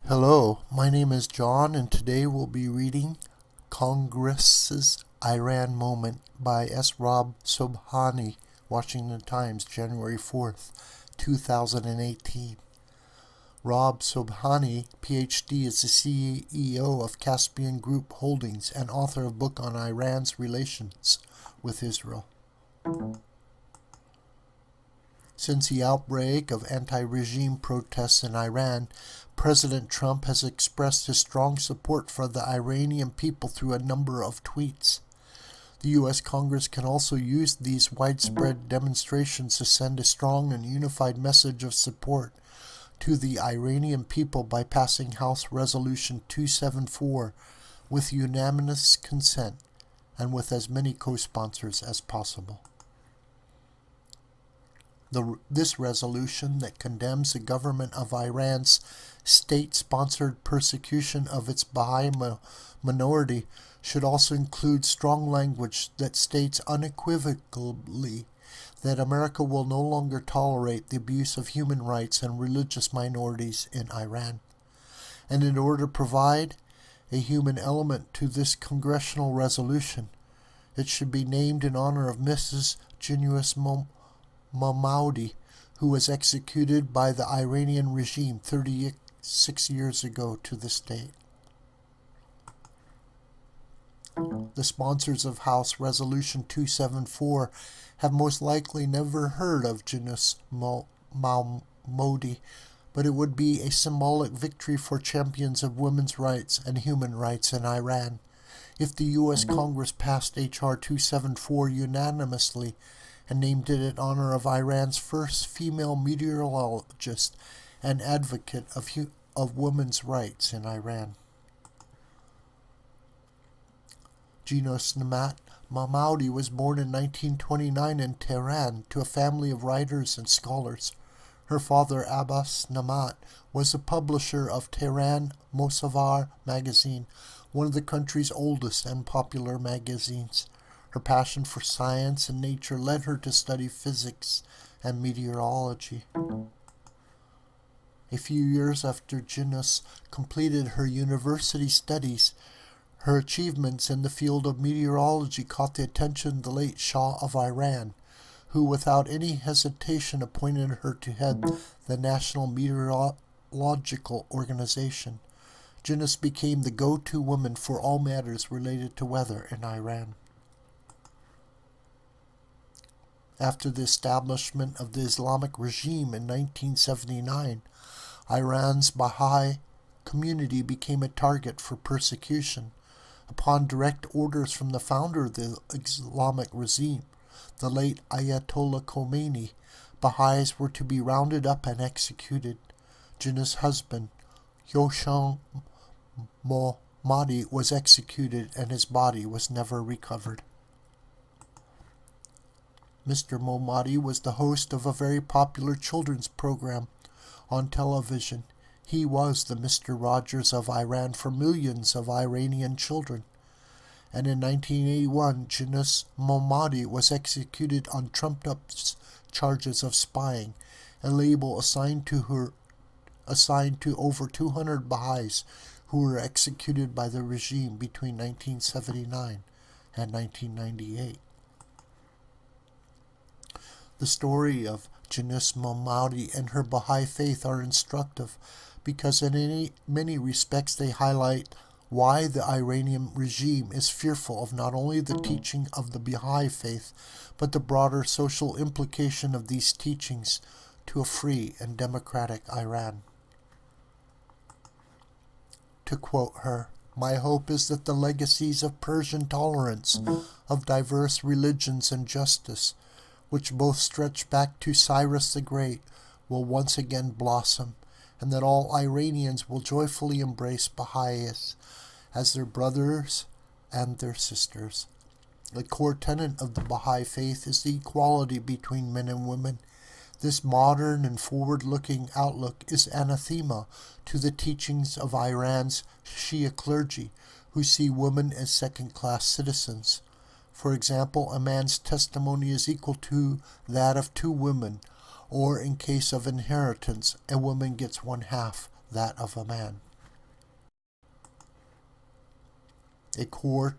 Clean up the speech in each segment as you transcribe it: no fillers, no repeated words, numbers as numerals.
Hello, my name is John, and today we'll be reading Congress's Iran Moment by S. Rob Sobhani, Washington Times, January 4th, 2018. Rob Sobhani, PhD, is the CEO of Caspian Group Holdings and author of a book on Iran's relations with Israel. Since the outbreak of anti-regime protests in Iran, President Trump has expressed his strong support for the Iranian people through a number of tweets. The U.S. Congress can also use these widespread demonstrations to send a strong and unified message of support to the Iranian people by passing House Resolution 274 with unanimous consent and with as many co-sponsors as possible. This resolution that condemns the government of Iran's state-sponsored persecution of its Baha'i minority should also include strong language that states unequivocally that America will no longer tolerate the abuse of human rights and religious minorities in Iran. And in order to provide a human element to this congressional resolution, it should be named in honor of Mrs. Jinus Mahmoudi, who was executed by the Iranian regime 36 years ago to this date. The sponsors of House Resolution 274 have most likely never heard of Jinus Mahmoudi, but it would be a symbolic victory for champions of women's rights and human rights in Iran if the U.S. Congress passed H.R. 274 unanimously and named it in honor of Iran's first female meteorologist and advocate of women's rights in Iran. Jinus Mahmoudi was born in 1929 in Tehran to a family of writers and scholars. Her father, Abbas Namat, was the publisher of Tehran Mosavar magazine, one of the country's oldest and popular magazines. Her passion for science and nature led her to study physics and meteorology. A few years after Jinus completed her university studies, her achievements in the field of meteorology caught the attention of the late Shah of Iran, who without any hesitation appointed her to head the National Meteorological Organization. Jinus became the go-to woman for all matters related to weather in Iran. After the establishment of the Islamic regime in 1979, Iran's Baha'i community became a target for persecution. Upon direct orders from the founder of the Islamic regime, the late Ayatollah Khomeini, Baha'is were to be rounded up and executed. Jinna's husband, Hossein Mohammadi, was executed and his body was never recovered. Mr. Mohammadi was the host of a very popular children's program on television. He was the Mr. Rogers of Iran for millions of Iranian children. And in 1981, Jinus Mohammadi was executed on trumped-up charges of spying, a label assigned to over 200 Baha'is who were executed by the regime between 1979 and 1998. The story of Jinus Mahmoudi and her Baha'i faith are instructive because in many respects they highlight why the Iranian regime is fearful of not only the teaching of the Baha'i faith, but the broader social implication of these teachings to a free and democratic Iran. To quote her, "My hope is that the legacies of Persian tolerance, of diverse religions and justice, which both stretch back to Cyrus the Great, will once again blossom, and that all Iranians will joyfully embrace Baha'is as their brothers and their sisters. The core tenet of the Baha'i faith is the equality between men and women. This modern and forward-looking outlook is anathema to the teachings of Iran's Shia clergy, who see women as second-class citizens. For example, a man's testimony is equal to that of two women, or in case of inheritance, a woman gets one half that of a man. a core.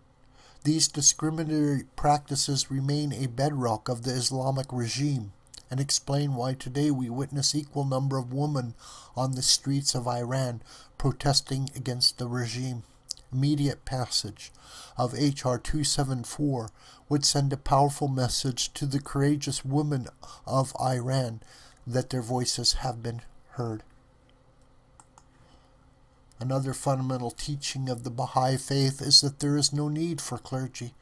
These discriminatory practices remain a bedrock of the Islamic regime and explain why today we witness equal number of women on the streets of Iran protesting against the regime. Immediate passage of H.R. 274 would send a powerful message to the courageous women of Iran that their voices have been heard. Another fundamental teaching of the Baha'i faith is that there is no need for clergy.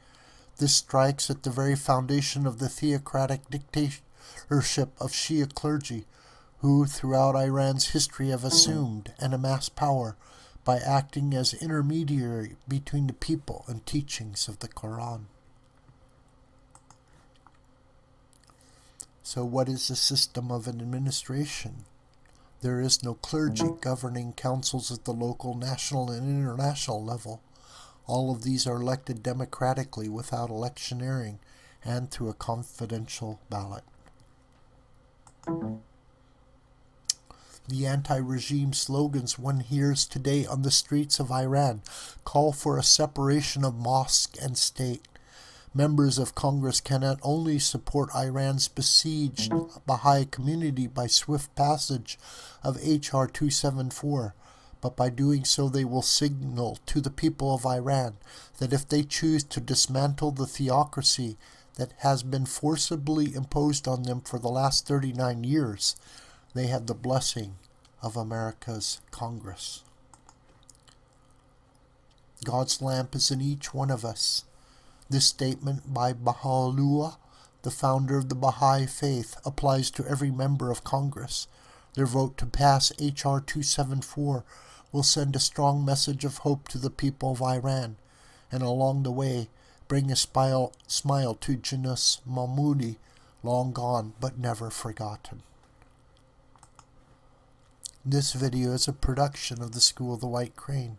This strikes at the very foundation of the theocratic dictatorship of Shia clergy, who throughout Iran's history have assumed and amassed power by acting as intermediary between the people and teachings of the Quran. So what is the system of an administration? There is no clergy governing councils at the local, national, and international level. All of these are elected democratically without electioneering and through a confidential ballot. The anti-regime slogans one hears today on the streets of Iran call for a separation of mosque and state. Members of Congress can not only support Iran's besieged Baha'i community by swift passage of H.R. 274, but by doing so they will signal to the people of Iran that if they choose to dismantle the theocracy that has been forcibly imposed on them for the last 39 years, they have the blessing of America's Congress. God's lamp is in each one of us. This statement by Baha'u'llah, the founder of the Baha'i faith, applies to every member of Congress. Their vote to pass H.R. 274 will send a strong message of hope to the people of Iran, and along the way bring a smile to Yunus Mahmoudi, long gone but never forgotten. This video is a production of the School of the White Crane.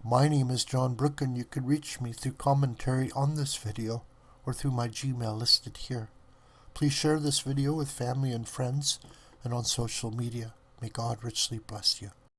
My name is John Brook, and you can reach me through commentary on this video or through my Gmail listed here. Please share this video with family and friends and on social media. May God richly bless you.